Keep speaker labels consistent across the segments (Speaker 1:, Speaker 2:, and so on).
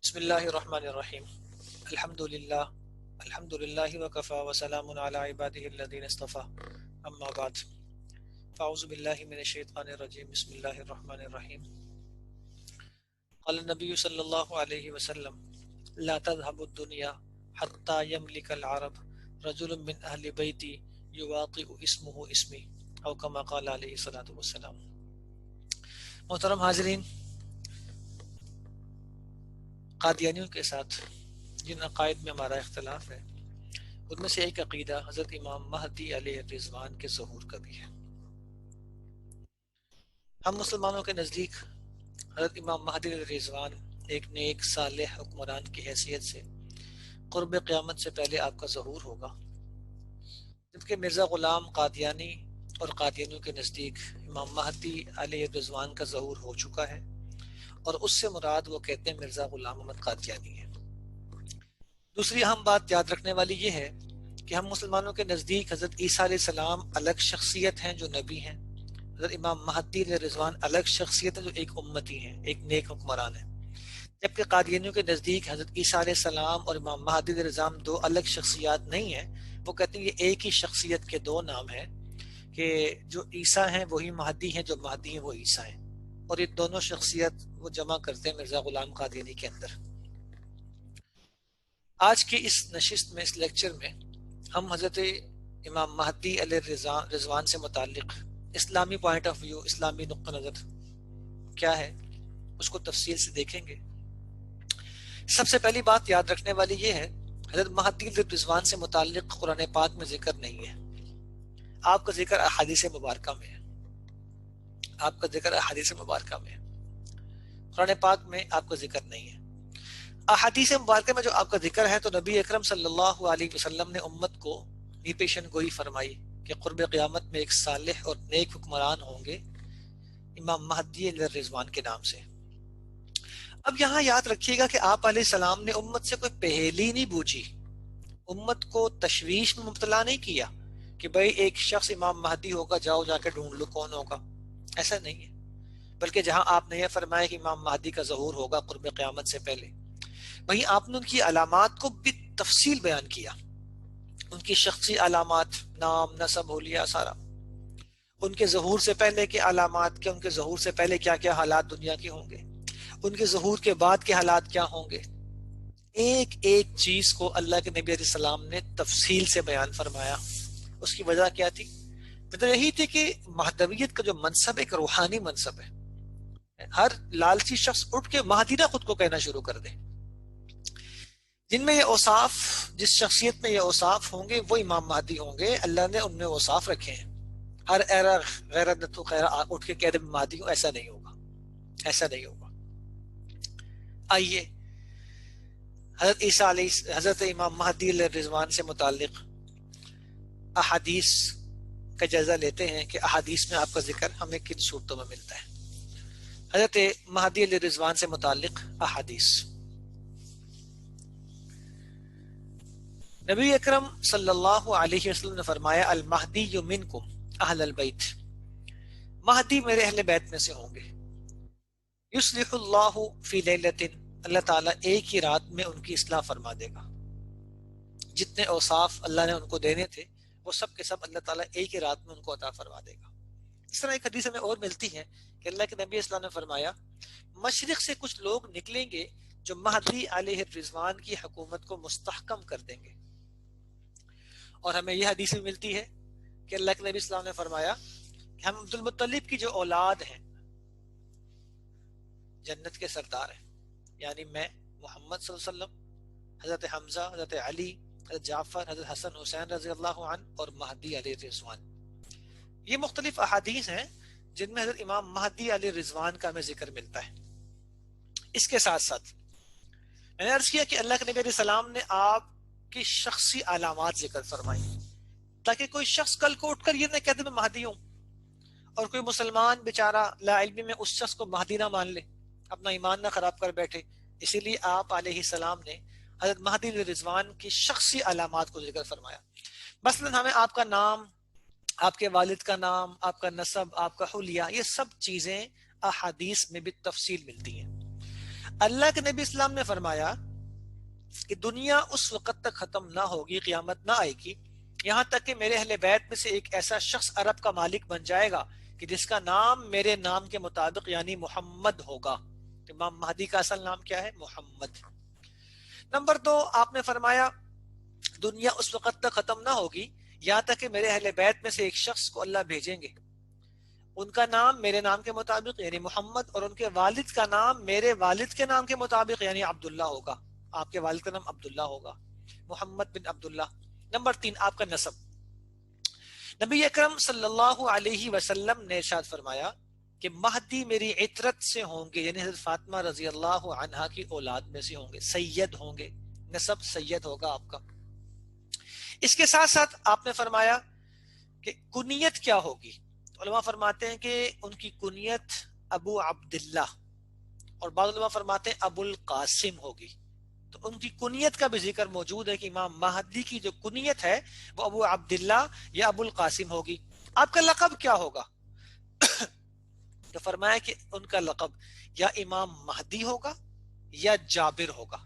Speaker 1: بسم اللہ الرحمن الرحیم الحمد للہ وکفا وسلام علی عبادہ الذین اصطفیٰ اما بعد فاعوذ باللہ من الشیطان الرجیم بسم اللہ الرحمن الرحیم قال النبی صلی اللہ علیہ وسلم لا تذهب الدنیا حتی یملک العرب رجل من اہل بیتی یواطئ اسمہ اسمی او کما قال علیہ الصلوۃ والسلام۔ محترم حاضرین، قادیانیوں کے ساتھ جن عقائد میں ہمارا اختلاف ہے ان میں سے ایک عقیدہ حضرت امام مہدی علیہ الرضوان کے ظہور کا بھی ہے۔ ہم مسلمانوں کے نزدیک حضرت امام مہدی علیہ الرضوان ایک نیک صالح حکمران کی حیثیت سے قرب قیامت سے پہلے آپ کا ظہور ہوگا، جبکہ مرزا غلام قادیانی اور قادیانیوں کے نزدیک امام مہدی علیہ الرضوان کا ظہور ہو چکا ہے، اور اس سے مراد وہ کہتے ہیں مرزا غلام احمد قادیانی ہے۔ دوسری اہم بات یاد رکھنے والی یہ ہے کہ ہم مسلمانوں کے نزدیک حضرت عیسیٰ علیہ السلام الگ شخصیت ہیں جو نبی ہیں، حضرت امام مہدی علیہ الرضوان الگ شخصیت ہیں جو ایک امتی ہیں، ایک نیک حکمران ہیں، جبکہ قادیانیوں کے نزدیک حضرت عیسیٰ علیہ السلام اور امام مہدی علیہ الرضوان دو الگ شخصیات نہیں ہیں، وہ کہتے ہیں یہ ایک ہی شخصیت کے دو نام ہیں، کہ جو عیسیٰ ہیں وہی مہدی ہیں، جو مہدی ہیں وہ عیسیٰ ہیں، اور یہ دونوں شخصیت وہ جمع کرتے ہیں مرزا غلام قادیانی کے اندر۔ آج کی اس نشست میں، اس لیکچر میں، ہم حضرت امام مہدی علیہ الرضوان سے متعلق اسلامی پوائنٹ آف ویو، اسلامی نقطہ نظر کیا ہے اس کو تفصیل سے دیکھیں گے۔ سب سے پہلی بات یاد رکھنے والی یہ ہے، حضرت مہدی علیہ الرضوان سے متعلق قرآن پاک میں ذکر نہیں ہے، آپ کا ذکر احادیث مبارکہ میں ہے، آپ کا ذکر احادیث مبارکہ میں ہے، قرآن پاک میں آپ کا ذکر نہیں ہے۔ احادیث مبارکہ میں جو آپ کا ذکر ہے تو نبی اکرم صلی اللہ علیہ وسلم نے امت کو یہ پیشن گوئی فرمائی کہ قرب قیامت میں ایک صالح اور نیک حکمران ہوں گے امام مہدی علیہ الرضوان کے نام سے۔ اب یہاں یاد رکھیے گا کہ آپ علیہ السلام نے امت سے کوئی پہیلی نہیں بوجھی، امت کو تشویش میں مبتلا نہیں کیا کہ بھئی ایک شخص امام مہدی ہوگا، جاؤ جا کے ڈھونڈ لو کون ہوگا، ایسا نہیں ہے۔ بلکہ جہاں آپ نے یہ فرمایا کہ امام مہدی کا ظہور ہوگا قرب قیامت سے پہلے، وہیں آپ نے ان کی علامات کو بھی تفصیل بیان کیا، ان کی شخصی علامات، نام، نسب، حلیہ، سارا، ان کے ظہور سے پہلے کے علامات کے، ان کے ظہور سے پہلے کیا کیا حالات دنیا کے ہوں گے، ان کے ظہور کے بعد کے حالات کیا ہوں گے، ایک ایک چیز کو اللہ کے نبی علیہ السلام نے تفصیل سے بیان فرمایا۔ اس کی وجہ کیا تھی؟ وجہ یہی تھی کہ مہدویت کا جو منصب ایک روحانی منصب ہے، ہر لالچی شخص اٹھ کے مہدی نہ خود کو کہنا شروع کر دے۔ جن میں یہ اوصاف، جس شخصیت میں یہ اوصاف ہوں گے وہ امام مہدی ہوں گے، اللہ نے ان میں اوصاف رکھے ہیں۔ ہر ایرا غیرت نتو خیرہ اٹھ کے کہہ دے مہدی ہوں، ایسا نہیں ہوگا، ایسا نہیں ہوگا۔ آئیے حضرت امام مہدی علیہ الرضوان سے متعلق احادیث کا جائزہ لیتے ہیں کہ احادیث میں آپ کا ذکر ہمیں کن صورتوں میں ملتا ہے۔ حضرت مہدی علیہ الرضوان سے متعلق احادیث۔ نبی اکرم صلی اللہ علیہ وسلم نے فرمایا المہدی منکم اہل البیت، مہدی میرے اہل بیت میں سے ہوں گے، یصلح اللہ فی لیلۃ، اللہ تعالیٰ ایک ہی رات میں ان کی اصلاح فرما دے گا۔ جتنے اوصاف اللہ نے ان کو دینے تھے وہ سب کے سب اللہ تعالیٰ ایک ہی رات میں ان کو عطا فرما دے گا۔ اس طرح ایک حدیث میں اور ملتی ہے کہ اللہ کے نبی اسلام نے فرمایا مشرق سے کچھ لوگ نکلیں گے جو مہدی علیہ الرضوان کی حکومت کو مستحکم کر دیں گے، اور ہمیں یہ حدیث بھی ملتی ہے کہ اللہ کے نبی اسلام نے فرمایا کہ ہم عبد المطلب کی جو اولاد ہیں جنت کے سردار ہیں، یعنی میں، محمد صلی اللہ علیہ وسلم، حضرت حمزہ، حضرت علی، حضرت جعفر، حضرت حسن حسین رضی اللہ عنہ، اور مہدی علیہ الرضوان۔ یہ مختلف احادیث ہیں جن میں حضرت امام مہدی علیہ الرضوان کا ہمیں ذکر ملتا ہے۔ اس کے ساتھ ساتھ میں نے عرض کیا کہ اللہ کے نبی علیہ السلام نے آپ کی شخصی علامات ذکر فرمائی، تاکہ کوئی شخص کل کو اٹھ کر یہ نہ کہتے میں مہدی ہوں، اور کوئی مسلمان بیچارہ لا علمی میں اس شخص کو مہدی نہ مان لے، اپنا ایمان نہ خراب کر بیٹھے۔ اسی لیے آپ علیہ السلام نے حضرت مہدی علیہ الرضوان کی شخصی علامات کو ذکر فرمایا۔ مثلا ہمیں آپ کا نام، آپ کے والد کا نام، آپ کا نسب، آپ کا حلیہ، یہ سب چیزیں احادیث میں بھی تفصیل ملتی ہیں۔ اللہ کے نبی اسلام نے فرمایا کہ دنیا اس وقت تک ختم نہ ہوگی، قیامت نہ آئے گی، یہاں تک کہ میرے اہل بیت میں سے ایک ایسا شخص عرب کا مالک بن جائے گا کہ جس کا نام میرے نام کے مطابق یعنی محمد ہوگا۔ امام مہدی کا اصل نام کیا ہے؟ محمد۔ نمبر 2، آپ نے فرمایا دنیا اس وقت تک ختم نہ ہوگی یہاں تک کہ میرے اہل بیت میں سے ایک شخص کو اللہ بھیجیں گے، ان کا نام میرے نام کے مطابق یعنی محمد، اور ان کے والد کا نام میرے والد کے نام کے مطابق یعنی عبداللہ ہوگا۔ آپ کے والد کا نام عبداللہ ہوگا، محمد بن عبداللہ۔ نمبر 3، آپ کا نسب۔ نبی اکرم صلی اللہ علیہ وسلم نے ارشاد فرمایا کہ مہدی میری عطرت سے ہوں گے، یعنی حضرت فاطمہ رضی اللہ عنہا کی اولاد میں سے ہوں گے، سید ہوں گے، نسب سید ہوگا آپ کا۔ اس کے ساتھ ساتھ آپ نے فرمایا کہ کنیت کیا ہوگی؟ علماء فرماتے ہیں کہ ان کی کنیت ابو عبداللہ، اور بعض علماء فرماتے ہیں ابو القاسم ہوگی۔ تو ان کی کنیت کا بھی ذکر موجود ہے کہ امام مہدی کی جو کنیت ہے وہ ابو عبداللہ یا ابو القاسم ہوگی۔ آپ کا لقب کیا ہوگا؟ تو فرمایا کہ ان کا لقب یا امام مہدی ہوگا یا جابر ہوگا۔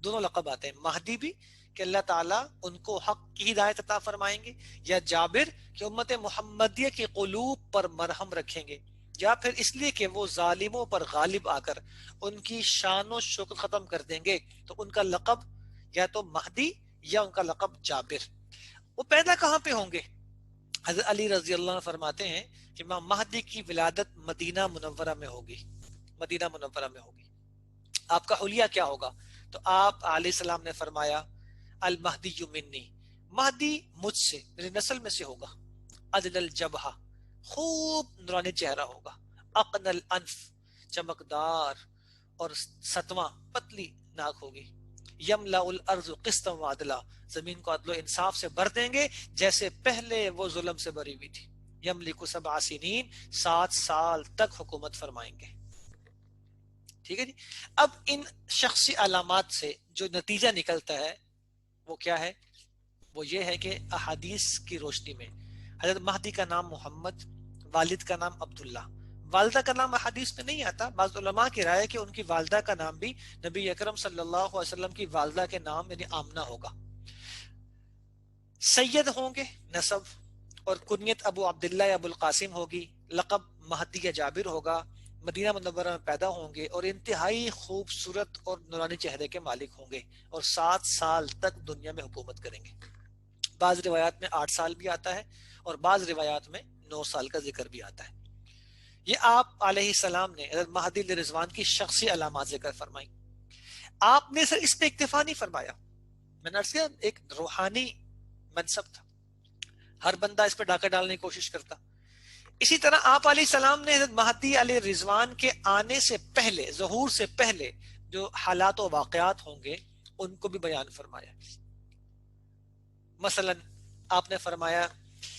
Speaker 1: دونوں لقب آتے ہیں، مہدی بھی کہ اللہ تعالیٰ ان کو حق کی ہدایت عطا فرمائیں گے، یا جابر کہ امت محمدیہ کے قلوب پر مرہم رکھیں گے، یا پھر اس لیے کہ وہ ظالموں پر غالب آ کر ان کی شان و شوکت ختم کر دیں گے۔ تو ان کا لقب یا تو مہدی یا ان کا لقب جابر۔ وہ پیدا کہاں پہ ہوں گے؟ حضرت علی رضی اللہ عنہ فرماتے ہیں کہ امام مہدی کی ولادت مدینہ منورہ میں ہوگی، مدینہ منورہ میں ہوگی۔ آپ کا حلیہ کیا ہوگا؟ تو آپ علیہ السلام نے فرمایا المہدی منی، مہدی مجھ سے، میری نسل میں سے ہوگا، عدل الجبہہ، خوب نورانی چہرہ ہوگا، اقن الانف، چمکدار اور ستواں پتلی ناک ہوگی، یملا الارض قسطا وعدلا، زمین کو عدل و انصاف سے بھر دیں گے جیسے پہلے وہ ظلم سے بھری ہوئی تھی، یملک 7 سنین، 7 سال تک حکومت فرمائیں گے۔ ٹھیک ہے جی۔ اب ان شخصی علامات سے جو نتیجہ نکلتا ہے وہ کیا ہے؟ وہ یہ ہے کہ احادیث کی روشنی میں حضرت مہدی کا نام محمد، والد کا نام عبداللہ، والدہ کا نام احادیث میں نہیں آتا۔ بعض علماء کی رائے ہے کہ ان کی والدہ کا نام بھی نبی اکرم صلی اللہ علیہ وسلم کی والدہ کے نام یعنی آمنہ ہوگا۔ سید ہوں گے نسب، اور کنیت ابو عبداللہ یا ابو القاسم ہوگی، لقب مہدی یا جابر ہوگا، مدینہ منورہ میں پیدا ہوں گے اور انتہائی خوبصورت اور نورانی چہرے کے مالک ہوں گے، اور 7 سال تک دنیا میں حکومت کریں گے۔ بعض روایات میں 8 سال بھی آتا ہے اور بعض روایات میں 9 سال کا ذکر بھی آتا ہے۔ یہ آپ علیہ السلام نے حضرت مہدی علیہ رضوان کی شخصی علامات ذکر فرمائی۔ آپ نے صرف اس پہ اکتفا نہیں فرمایا، میں نے عرض کیا ایک روحانی منصب تھا، ہر بندہ اس پہ ڈاکہ ڈالنے کی کوشش کرتا۔ اسی طرح آپ علیہ السلام نے حضرت مہدی علیہ رضوان کے آنے سے پہلے، ظہور سے پہلے جو حالات و واقعات ہوں گے ان کو بھی بیان فرمایا۔ مثلا آپ نے فرمایا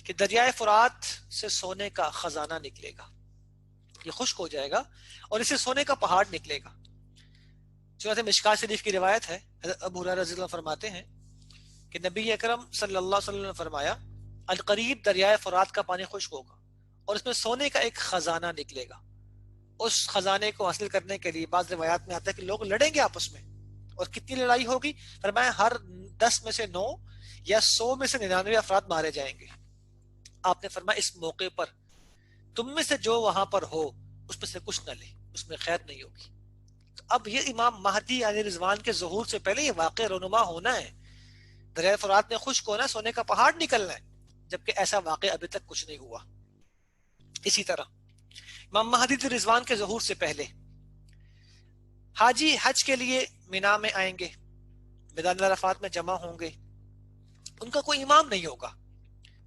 Speaker 1: کہ دریائے فرات سے سونے کا خزانہ نکلے گا، یہ خشک ہو جائے گا اور اسے سونے کا پہاڑ نکلے گا۔ چنانچہ مشکات شریف کی روایت ہے، حضرت ابو ہریرہ رضی اللہ عنہ فرماتے ہیں کہ نبی اکرم صلی اللہ علیہ وسلم نے فرمایا القریب دریائے فرات کا پانی خشک ہوگا اور اس میں سونے کا ایک خزانہ نکلے گا۔ اس خزانے کو حاصل کرنے کے لیے بعض روایات میں آتا ہے کہ لوگ لڑیں گے آپس میں، اور کتنی لڑائی ہوگی؟ فرمایا ہر 10 میں سے 9 یا 100 میں سے 99 افراد مارے جائیں گے۔ آپ نے فرمایا اس موقع پر تم میں سے جو وہاں پر ہو اس میں سے کچھ نہ لے، اس میں خیر نہیں ہوگی۔ تو اب یہ امام مہدی علیہ رضوان کے ظہور سے پہلے یہ واقع رونما ہونا ہے، دریائے فرات نے خشک ہونا، سونے کا پہاڑ نکلنا ہے، جبکہ ایسا واقع ابھی تک کچھ نہیں ہوا۔ اسی طرح امام مہدی علیہ رضوان کے ظہور سے پہلے حاجی حج کے لیے مینا میں آئیں گے، میدان عرفات میں جمع ہوں گے، ان کا کوئی امام نہیں ہوگا۔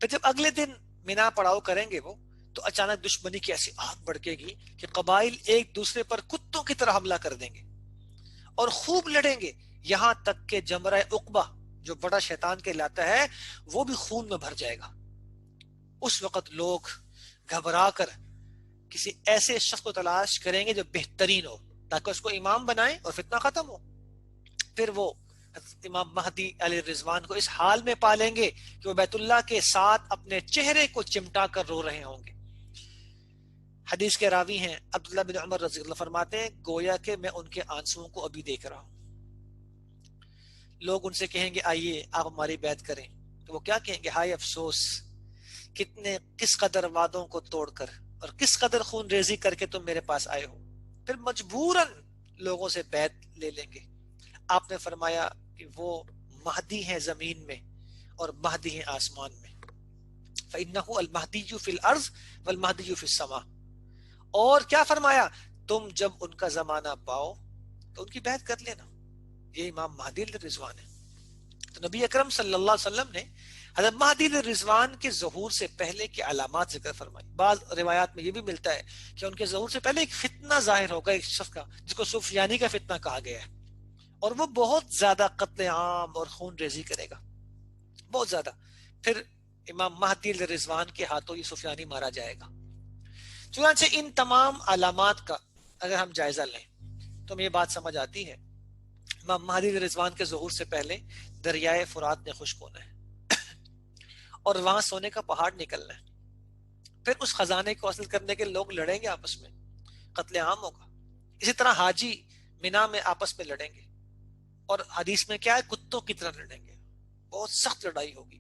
Speaker 1: پھر جب اگلے دن مینا پڑاؤ کریں گے وہ، تو اچانک دشمنی کی ایسی آگ بڑھے گی کہ قبائل ایک دوسرے پر کتوں کی طرح حملہ کر دیں گے اور خوب لڑیں گے، یہاں تک کہ جمرہ عقبہ جو بڑا شیطان کہلاتا ہے وہ بھی خون میں بھر جائے گا۔ اس وقت لوگ گھبرا کر کسی ایسے شخص کو تلاش کریں گے جو بہترین ہو تاکہ اس کو امام بنائیں اور فتنہ ختم ہو۔ پھر وہ امام مہدی علیہ رضوان کو اس حال میں پالیں گے کہ وہ بیت اللہ کے ساتھ اپنے چہرے کو چمٹا کر رو رہے ہوں گے۔ حدیث کے راوی ہیں عبداللہ بن عمر رضی اللہ فرماتے ہیں گویا کہ میں ان کے آنسوؤں کو ابھی دیکھ رہا ہوں. لوگ ان سے کہیں گے آئیے آپ ہماری بیعت کریں, تو وہ کیا کہیں گے, ہائے افسوس, کس قدر وعدوں کو توڑ کر اور کس قدر خون ریزی کر کے تم میرے پاس آئے ہو. پھر مجبوراً لوگوں سے بیعت لے لیں گے. آپ نے فرمایا کہ وہ مہدی ہیں زمین میں اور مہدی ہیں آسمان میں. فَإِنَّهُ الْمَهْدِيُّ فِي الْأَرْضِ وَالْمَهْدِيُّ فِي السَّمَاءِ. اور کیا فرمایا, تم جب ان کا زمانہ پاؤ تو ان کی بیعت کر لینا. یہ امام مہدی علیہ الرضوان ہے. تو نبی اکرم صلی اللہ علیہ وسلم نے حضرت مہدی علیہ الرضوان کے ظہور سے پہلے کی علامات ذکر فرمائی. بعض روایات میں یہ بھی ملتا ہے کہ ان کے ظہور سے پہلے ایک فتنہ ظاہر ہوگا ایک شخص کا, جس کو سفیانی کا فتنہ کہا گیا ہے, اور وہ بہت زیادہ قتل عام اور خون ریزی کرے گا, بہت زیادہ. پھر امام مہدی علیہ الرضوان کے ہاتھوں یہ سفیانی مارا جائے گا. چنانچہ ان تمام علامات کا اگر ہم جائزہ لیں تو ہمیں یہ بات سمجھ آتی ہے امام مہدی علیہ الرضوان کے ظہور سے پہلے دریائے فرات نے خشک ہونا ہے اور وہاں سونے کا پہاڑ نکلنا ہے. پھر اس خزانے کو حاصل کرنے کے لوگ لڑیں گے آپس میں, قتل عام ہوگا. اسی طرح حاجی مینا میں آپس میں لڑیں گے, اور حدیث میں کیا ہے, کتوں کی طرح لڑیں گے, بہت سخت لڑائی ہوگی.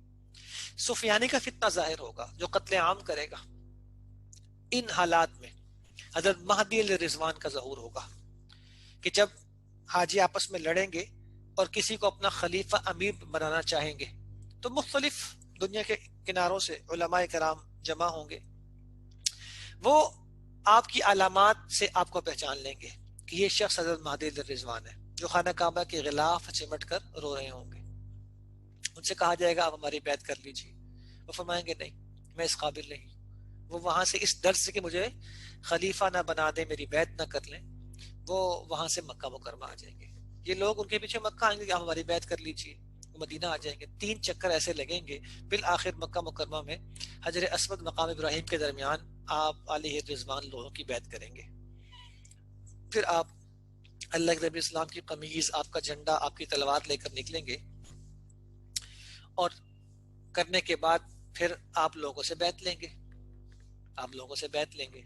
Speaker 1: سفیانی کا فتنہ ظاہر ہوگا جو قتل عام کرے گا. ان حالات میں حضرت مہدی علیہ الرضوان کا ظہور ہوگا کہ جب حاجی آپس میں لڑیں گے اور کسی کو اپنا خلیفہ امیر بنانا چاہیں گے تو مختلف دنیا کے کناروں سے علماء کرام جمع ہوں گے. وہ آپ کی علامات سے آپ کو پہچان لیں گے کہ یہ شخص حضرت مہدی علیہ الرضوان ہے, جو خانہ کعبہ کے غلاف چمٹ کر رو رہے ہوں گے. ان سے کہا جائے گا آپ ہماری بیعت کر لیجیے. وہ فرمائیں گے نہیں, میں اس قابل نہیں. وہ وہاں سے اس ڈر سے کہ مجھے خلیفہ نہ بنا دے, میری بیعت نہ کر لیں, وہ وہاں سے مکہ مکرمہ آ جائیں گے. یہ لوگ ان کے پیچھے مکہ آئیں گے کہ آپ ہماری بیعت کر لیجیے. وہ مدینہ آ جائیں گے. 3 چکر ایسے لگیں گے, بالآخر مکہ مکرمہ میں حجر اسود مقام ابراہیم کے درمیان آپ علیہ الرضوان لوگوں کی بیعت کریں گے. پھر آپ اللہ کے نبی اسلام کی قمیض, آپ کا جھنڈا, آپ کی تلوار لے کر نکلیں گے, اور کرنے کے بعد پھر آپ لوگوں سے بیعت لیں گے. آپ لوگوں سے بیعت لیں گے.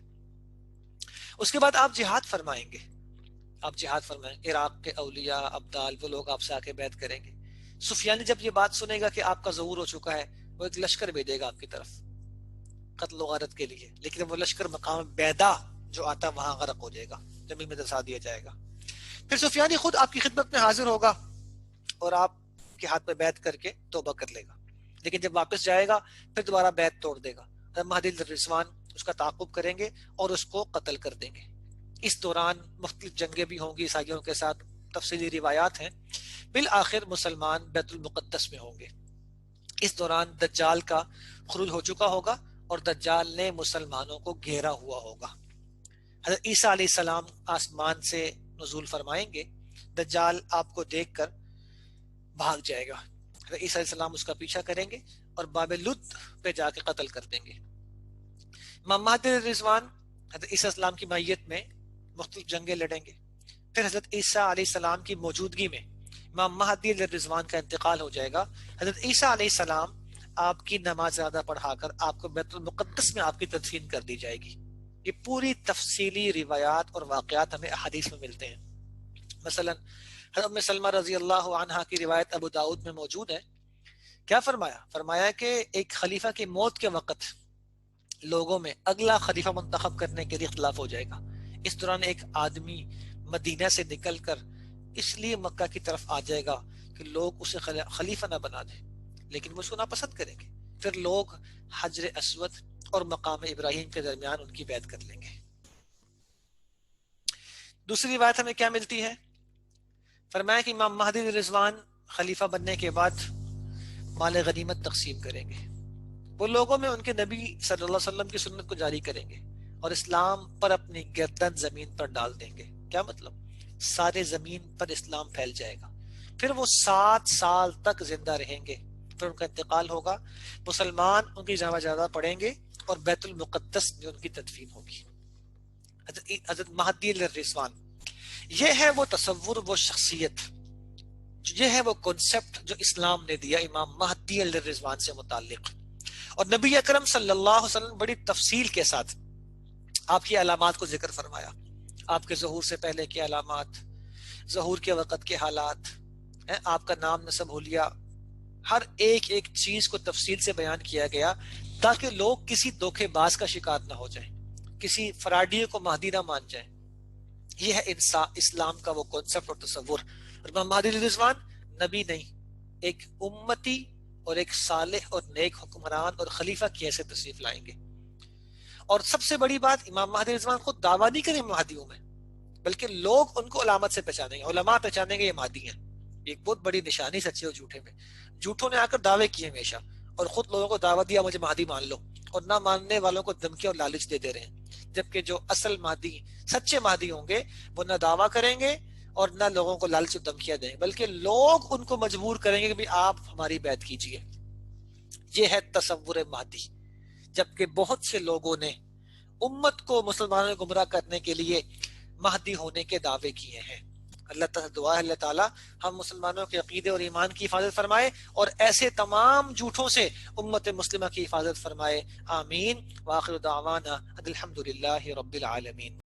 Speaker 1: اس کے بعد آپ جہاد فرمائیں گے. آپ جہاد فرمائیں گے. عراق کے اولیاء ابدال وہ لوگ آپ سے آ کے بیعت کریں گے. سفیانی جب یہ بات سنے گا کہ آپ کا ظہور ہو چکا ہے, وہ ایک لشکر بھیجے گا آپ کی طرف قتل و غارت کے لیے, لیکن وہ لشکر مقام بیدا جو آتا وہاں غرق ہو جائے گا, زمین میں دسا دیا جائے گا. پھر سفیانی خود آپ کی خدمت میں حاضر ہوگا اور آپ کے ہاتھ میں بیعت کر کے توبہ کر لے گا, لیکن جب واپس جائے گا پھر دوبارہ بیعت توڑ دے گا. مہدی علیہ الرضوان اس کا تعاقب کریں گے اور اس کو قتل کر دیں گے. اس دوران مختلف جنگیں بھی ہوں گی عیسائیوں کے ساتھ, تفصیلی روایات ہیں. بالآخر مسلمان بیت المقدس میں ہوں گے. اس دوران دجال کا خروج ہو چکا ہوگا اور دجال نے مسلمانوں کو گھیرا ہوا ہوگا. حضرت عیسیٰ علیہ السلام آسمان سے نزول فرمائیں گے. دجال آپ کو دیکھ کر بھاگ جائے گا. حضرت عیسیٰ علیہ السلام اس کا پیچھا کریں گے اور باب لد پہ جا کے قتل کر دیں گے. امام مہدی علیہ الرضوان حضرت عیسیٰ علیہ السلام کی میت میں مختلف جنگیں لڑیں گے. پھر حضرت عیسیٰ علیہ السلام کی موجودگی میں امام مہدی علیہ الرضوان کا انتقال ہو جائے گا. حضرت عیسیٰ علیہ السلام آپ کی نماز زیادہ پڑھا کر آپ کو بیت المقدس میں آپ کی تدفین کر دی جائے گی. یہ پوری تفصیلی روایات اور واقعات ہمیں احادیث میں ملتے ہیں. مثلا حضرت ام سلمہ رضی اللہ عنہا کی روایت ابو داؤد میں موجود ہے. کیا فرمایا؟ فرمایا کہ ایک خلیفہ کی موت کے وقت لوگوں میں اگلا خلیفہ منتخب کرنے کے لیے اختلاف ہو جائے گا. اس دوران ایک آدمی مدینہ سے نکل کر اس لیے مکہ کی طرف آ جائے گا کہ لوگ اسے خلیفہ نہ بنا دیں, لیکن وہ اس کو ناپسند کریں گے. پھر لوگ حجر اسود اور مقام ابراہیم کے درمیان ان کی بیعت کر لیں گے. دوسری روایت ہمیں کیا ملتی ہے؟ فرمایا کہ امام مہدی علیہ الرضوان خلیفہ بننے کے بعد مال غنیمت تقسیم کریں گے. وہ لوگوں میں ان کے نبی صلی اللہ علیہ وسلم کی سنت کو جاری کریں گے اور اسلام پر اپنی گردن زمین پر ڈال دیں گے. کیا مطلب؟ سارے زمین پر اسلام پھیل جائے گا. پھر وہ 7 سال تک زندہ رہیں گے. پھر ان کا انتقال ہوگا. مسلمان ان کی جنازہ پڑھیں گے اور بیت المقدس میں ان کی تدفین ہوگی. حضرت مہدی علیہ الرضوان, یہ ہے وہ تصور, وہ شخصیت, یہ ہے وہ کنسپٹ جو اسلام نے دیا امام مہدی علیہ الرضوان سے متعلق. اور نبی اکرم صلی اللہ علیہ وسلم بڑی تفصیل کے ساتھ آپ کی علامات کو ذکر فرمایا، آپ کے ظہور سے پہلے کے علامات، ظہور کے وقت کے حالات، آپ کا نام نسب حلیہ، ہر ایک ایک چیز کو تفصیل سے بیان کیا گیا تاکہ لوگ کسی دھوکے باز کا شکار نہ ہو جائیں، کسی فراڈی کو مہدی نہ مان جائیں۔ یہ ہے اسلام کا وہ کانسیپٹ اور تصور۔ اور امام مہدی علیہ الرضوان نبی نہیں، ایک امتی اور ایک صالح اور نیک حکمران اور خلیفہ کی حیثیت تشریف لائیں گے۔ اور سب سے بڑی بات، امام مہدی علیہ الرضوان خود دعویٰ نہیں کریں مہدیوں میں، بلکہ لوگ ان کو علامت سے پہچانیں گے، علماء پہچانیں گے یہ مہدی ہیں۔ ایک بہت بڑی نشانی سچے اور جھوٹے میں، جھوٹوں نے آ کر دعوے کیے ہمیشہ، اور خود لوگوں کو دعوت دیا مجھے مہدی مان لو، اور نہ ماننے والوں کو دھمکی اور لالچ دے رہے ہیں۔ جبکہ جو اصل مہدی، سچے مہدی ہوں گے، وہ نہ دعویٰ کریں گے اور نہ لوگوں کو لالچ اور دھمکیاں دیں گے، بلکہ لوگ ان کو مجبور کریں گے کہ بھی آپ ہماری بیعت کیجیے۔ یہ ہے تصور مہدی۔ جبکہ بہت سے لوگوں نے امت کو مسلمانوں کو گمراہ کرنے کے لیے مہدی ہونے کے دعوے کیے ہیں۔ اللہ تعالیٰ دعا ہے اللہ تعالیٰ ہم مسلمانوں کے عقیدے اور ایمان کی حفاظت فرمائے، اور ایسے تمام جھوٹوں سے امت مسلمہ کی حفاظت فرمائے۔ آمین۔ وآخر دعوانا الحمدللہ رب العالمین۔